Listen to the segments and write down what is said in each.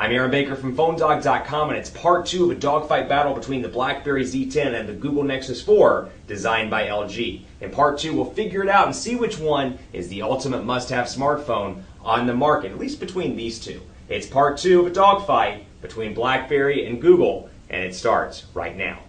I'm Aaron Baker from PhoneDog.com, and it's part 2 of a dogfight battle between the BlackBerry Z10 and the Google Nexus 4, designed by LG. In part 2, we'll figure it out and see which one is the ultimate must-have smartphone on the market, at least between these two. It's part 2 of a dogfight between BlackBerry and Google, and it starts right now.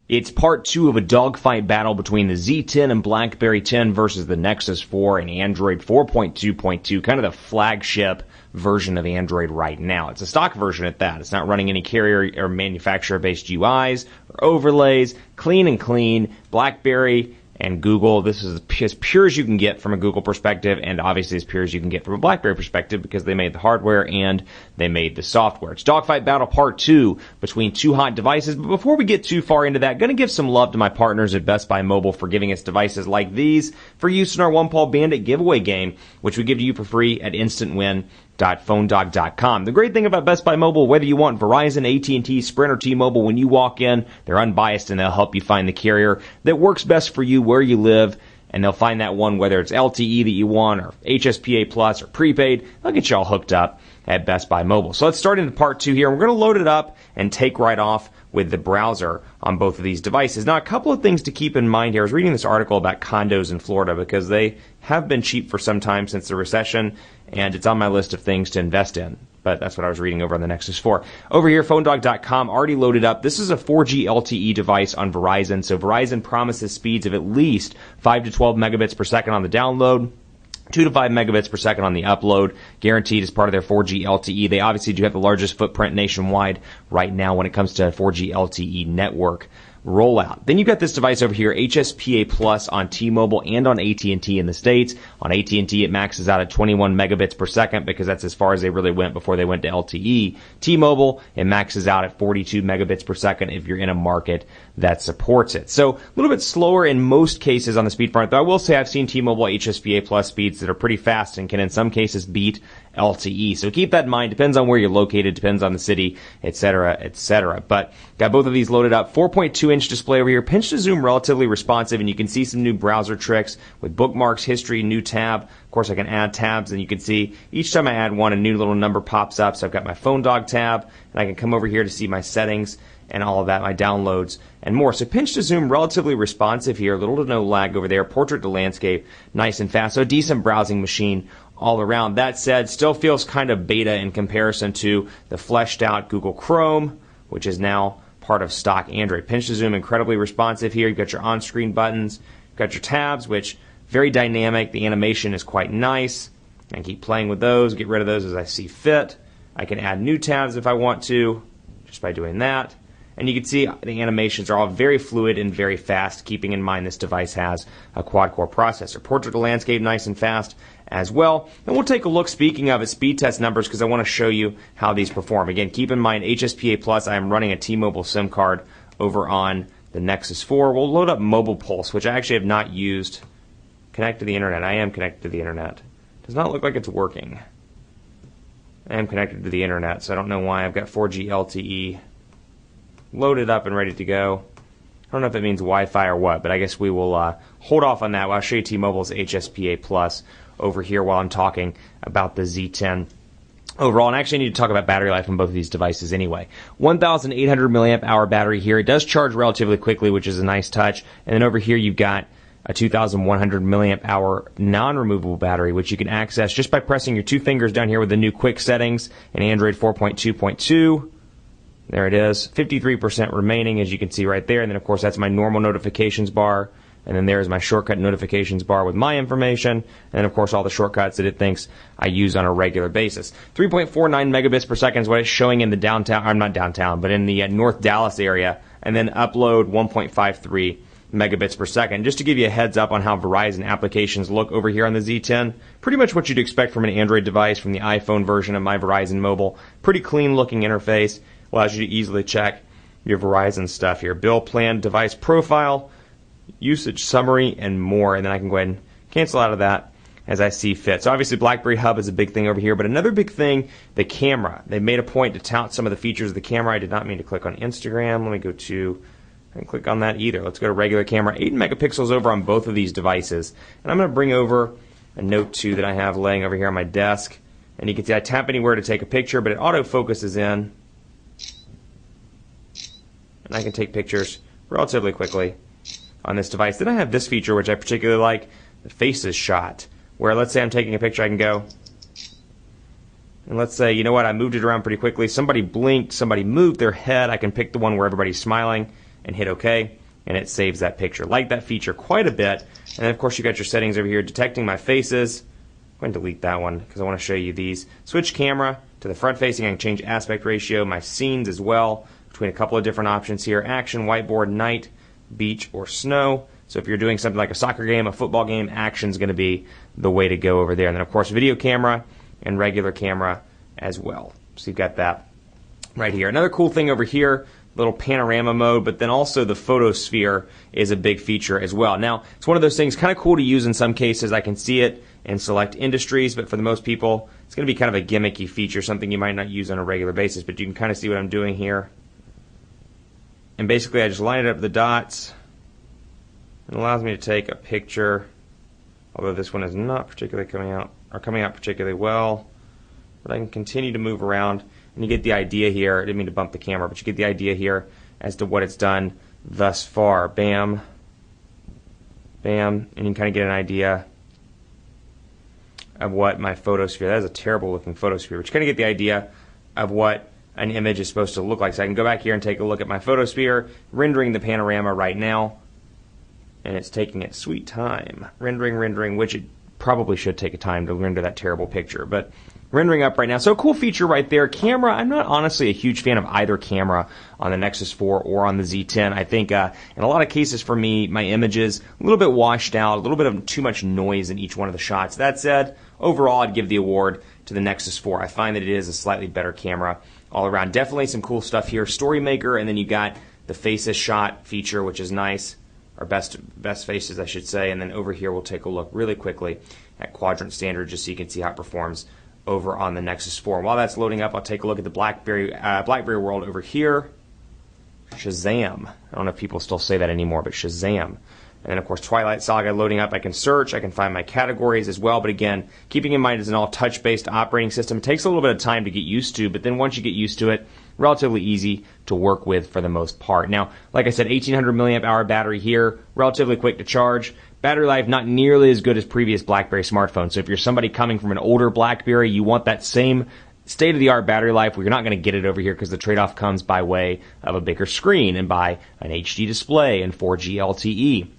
It's part 2 of a dogfight battle between the Z10 and BlackBerry 10 versus the Nexus 4 and Android 4.2.2, kind of the flagship version of Android right now. It's a stock version at that. It's not running any carrier or manufacturer-based UIs or overlays. Clean. BlackBerry and Google, this is as pure as you can get from a Google perspective, and obviously as pure as you can get from a BlackBerry perspective because they made the hardware and they made the software. It's Dogfight Battle Part 2 between two hot devices. But before we get too far into that, going to give some love to my partners at Best Buy Mobile for giving us devices like these for use in our One Paw Bandit giveaway game, which we give to you for free at instantwin.phonedog.com. The great thing about Best Buy Mobile, whether you want Verizon, AT&T, Sprint, or T-Mobile, when you walk in, they're unbiased and they'll help you find the carrier that works best for you where you live, and they'll find that one, whether it's LTE that you want or HSPA Plus or prepaid. They'll get you all hooked up at Best Buy Mobile. So let's start into part 2 here. We're going to load it up and take right off with the browser on both of these devices. Now, a couple of things to keep in mind here. I was reading this article about condos in Florida because they have been cheap for some time since the recession, and it's on my list of things to invest in. But that's what I was reading over on the Nexus 4. Over here, PhoneDog.com already loaded up. This is a 4G LTE device on Verizon. So Verizon promises speeds of at least 5 to 12 megabits per second on the download, 2 to 5 megabits per second on the upload, guaranteed as part of their 4G LTE. They obviously do have the largest footprint nationwide right now when it comes to 4G LTE network rollout. Then you've got this device over here, HSPA Plus on T-Mobile and on AT&T in the States. On AT&T, it maxes out at 21 megabits per second because that's as far as they really went before they went to LTE. T-Mobile, it maxes out at 42 megabits per second if you're in a market that supports it. So a little bit slower in most cases on the speed front, though I will say I've seen T-Mobile HSPA Plus speeds that are pretty fast and can in some cases beat LTE. So keep that in mind. Depends on where you're located, depends on the city, etc., etc. But got both of these loaded up. 4.2-inch display over here. Pinch to zoom, relatively responsive, and you can see some new browser tricks with bookmarks, history, new tab. Of course, I can add tabs, and you can see each time I add one, a new little number pops up. So I've got my Phone Dog tab, and I can come over here to see my settings and all of that, my downloads, and more. So pinch to zoom, relatively responsive here, little to no lag over there. Portrait to landscape, nice and fast. So a decent browsing machine all around. That said, still feels kind of beta in comparison to the fleshed out Google Chrome, which is now part of stock Android. Pinch to zoom, incredibly responsive here. You've got your on-screen buttons, you've got your tabs, which very dynamic. The animation is quite nice. I can keep playing with those, get rid of those as I see fit. I can add new tabs if I want to, just by doing that. And you can see the animations are all very fluid and very fast, keeping in mind this device has a quad-core processor. Portrait to landscape, nice and fast as well. And we'll take a look, speaking of it, speed test numbers, because I want to show you how these perform. Again, keep in mind HSPA Plus, I am running a T-Mobile SIM card over on the Nexus 4. We'll load up Mobile Pulse, which I actually have not used. Connect to the internet. I am connected to the internet. Does not look like it's working. I am connected to the internet, so I don't know why. I've got 4G LTE loaded up and ready to go. I don't know if it means Wi-Fi or what, but I guess we will hold off on that. I'll show you T-Mobile's HSPA Plus over here while I'm talking about the Z10 overall. And actually I need to talk about battery life on both of these devices anyway. 1,800 milliamp hour battery here. It does charge relatively quickly, which is a nice touch. And then over here you've got a 2,100 milliamp hour non-removable battery, which you can access just by pressing your two fingers down here with the new quick settings in Android 4.2.2. There it is, 53% remaining, as you can see right there. And then, of course, that's my normal notifications bar. And then there's my shortcut notifications bar with my information. And, of course, all the shortcuts that it thinks I use on a regular basis. 3.49 megabits per second is what it's showing in the downtown, or not downtown, but in the North Dallas area. And then upload 1.53 megabits per second. Just to give you a heads up on how Verizon applications look over here on the Z10, pretty much what you'd expect from an Android device, from the iPhone version of my Verizon Mobile. Pretty clean looking interface. Allows you to easily check your Verizon stuff here. Bill plan, device profile, usage summary, and more. And then I can go ahead and cancel out of that as I see fit. So obviously BlackBerry Hub is a big thing over here. But another big thing, the camera. They made a point to tout some of the features of the camera. I did not mean to click on Instagram. Let me go to And click on that either. Let's go to regular camera. 8 megapixels over on both of these devices. And I'm going to bring over a Note 2 that I have laying over here on my desk. And you can see I tap anywhere to take a picture, but it autofocuses in. And I can take pictures relatively quickly on this device. Then I have this feature, which I particularly like, the faces shot, where let's say I'm taking a picture, I can go, and let's say, you know what, I moved it around pretty quickly. Somebody blinked, somebody moved their head. I can pick the one where everybody's smiling and hit OK, and it saves that picture. Like that feature quite a bit. And then, of course, you got your settings over here, detecting my faces. I'm going to delete that one because I want to show you these. Switch camera to the front facing. I can change aspect ratio, my scenes as well, between a couple of different options here. Action, whiteboard, night, beach, or snow. So if you're doing something like a soccer game, a football game, action's going to be the way to go over there. And then, of course, video camera and regular camera as well. So you've got that right here. Another cool thing over here, little panorama mode, but then also the photosphere is a big feature as well. Now, it's one of those things kind of cool to use in some cases. I can see it in select industries, but for the most people, it's going to be kind of a gimmicky feature, something you might not use on a regular basis, but you can kind of see what I'm doing here. And basically, I just line it up with the dots. It allows me to take a picture, although this one is not particularly coming out particularly well. But I can continue to move around, and you get the idea here. I didn't mean to bump the camera, but you get the idea here as to what it's done thus far. Bam, bam, and you can kind of get an idea of what my photosphere, that is a terrible looking photosphere, but you kind of get the idea of what an image is supposed to look like. So I can go back here and take a look at my photosphere, rendering the panorama right now, and it's taking its sweet time. Rendering, which it probably should take a time to render that terrible picture, but rendering up right now. So a cool feature right there. Camera, I'm not honestly a huge fan of either camera on the Nexus 4 or on the Z10. I think in a lot of cases for me, my images a little bit washed out, a little bit of too much noise in each one of the shots. That said, overall I'd give the award to the Nexus 4. I find that it is a slightly better camera all around. Definitely some cool stuff here. Story Maker, and then you got the faces shot feature, which is nice. Or best faces, I should say. And then over here, we'll take a look really quickly at quadrant standard, just so you can see how it performs over on the Nexus 4. And while that's loading up, I'll take a look at the BlackBerry world over here. Shazam. I don't know if people still say that anymore, but Shazam. And then, of course, Twilight Saga loading up. I can search. I can find my categories as well. But again, keeping in mind it's an all touch-based operating system. It takes a little bit of time to get used to, but then once you get used to it, relatively easy to work with for the most part. Now, like I said, 1800 milliamp hour battery here, relatively quick to charge. Battery life not nearly as good as previous BlackBerry smartphones. So if you're somebody coming from an older BlackBerry, you want that same state-of-the-art battery life. Well, you're not going to get it over here because the trade-off comes by way of a bigger screen and by an HD display and 4G LTE.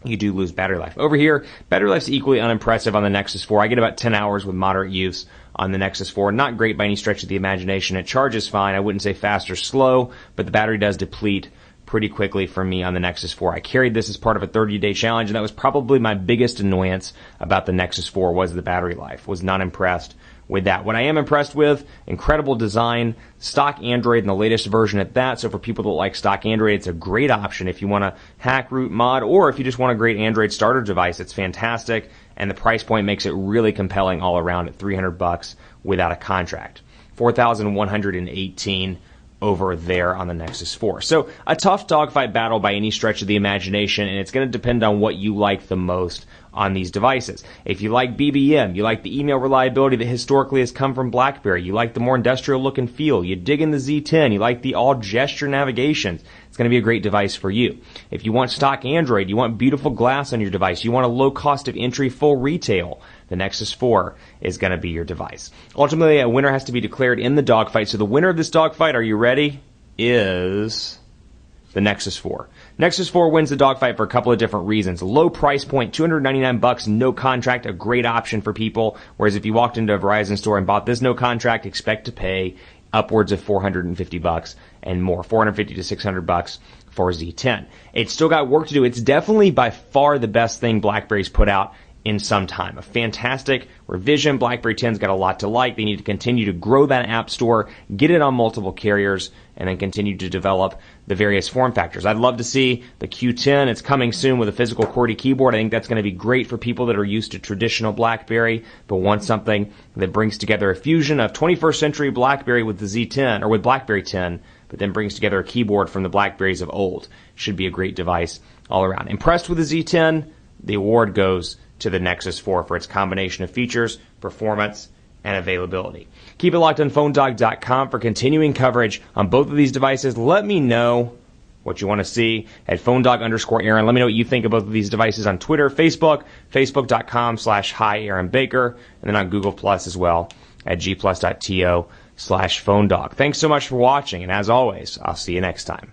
You do lose battery life. Over here, battery life's equally unimpressive on the Nexus 4. I get about 10 hours with moderate use on the Nexus 4. Not great by any stretch of the imagination. It charges fine. I wouldn't say fast or slow, but the battery does deplete pretty quickly for me on the Nexus 4. I carried this as part of a 30-day challenge, and that was probably my biggest annoyance about the Nexus 4 was the battery life. Was not impressed with that. What I am impressed with, incredible design, stock Android and the latest version at that. So for people that like stock Android, it's a great option if you want to hack, root, mod, or if you just want a great Android starter device. It's fantastic, and the price point makes it really compelling all around at $300 without a contract. $4,118 over there on the Nexus 4. So a tough dogfight battle by any stretch of the imagination, and it's going to depend on what you like the most on these devices. If you like BBM, you like the email reliability that historically has come from BlackBerry, you like the more industrial look and feel, you dig in the Z10, you like the all gesture navigation, it's going to be a great device for you. If you want stock Android, you want beautiful glass on your device, you want a low cost of entry full retail, the Nexus 4 is going to be your device. Ultimately, a winner has to be declared in the dogfight. So the winner of this dogfight, are you ready, is the Nexus 4. Nexus 4 wins the dogfight for a couple of different reasons. Low price point, $299, no contract, a great option for people. Whereas if you walked into a Verizon store and bought this no contract, expect to pay upwards of $450 and more, $450 to $600 for Z10. It's still got work to do. It's definitely by far the best thing BlackBerry's put out in some time. A fantastic revision. BlackBerry 10's got a lot to like. They need to continue to grow that app store, get it on multiple carriers, and then continue to develop the various form factors. I'd love to see the Q10. It's coming soon with a physical QWERTY keyboard. I think that's going to be great for people that are used to traditional BlackBerry, but want something that brings together a fusion of 21st century BlackBerry with the Z10, or with BlackBerry 10, but then brings together a keyboard from the BlackBerries of old. Should be a great device all around. Impressed with the Z10? The award goes to the Nexus 4 for its combination of features, performance, and availability. Keep it locked on PhoneDog.com for continuing coverage on both of these devices. Let me know what you want to see at PhoneDog_Aaron. Let me know what you think of both of these devices on Twitter, Facebook, Facebook.com/HiAaronBaker, and then on Google Plus as well at gplus.to/PhoneDog. Thanks so much for watching, and as always, I'll see you next time.